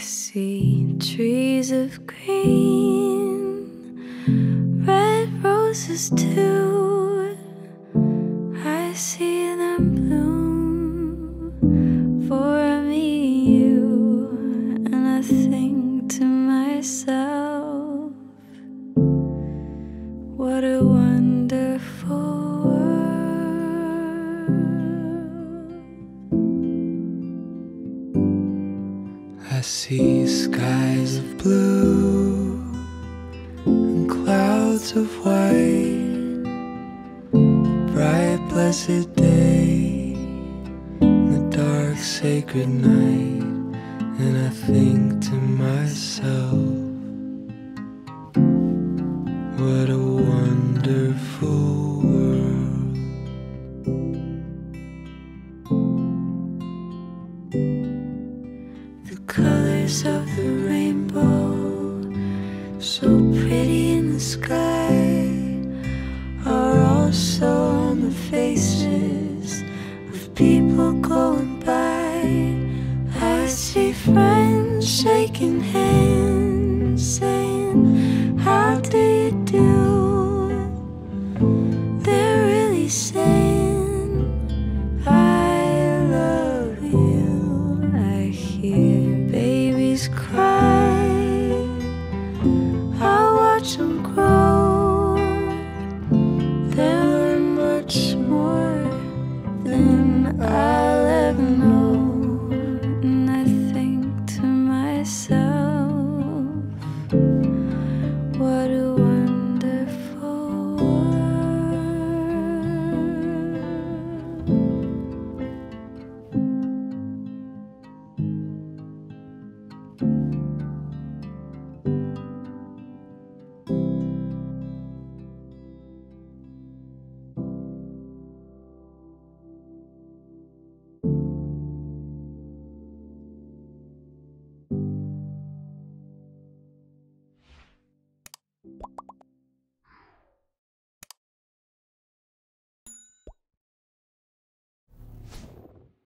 see trees of green, red roses too. I see them bloom for me, you, and I think to myself, what a wonderful world. I see skies of blue and clouds of white, bright blessed day and the dark sacred night, and I think to myself, what a wonderful world. The colors of the rainbow, so pretty in the sky, are also on the faces of people going by. I see friends shaking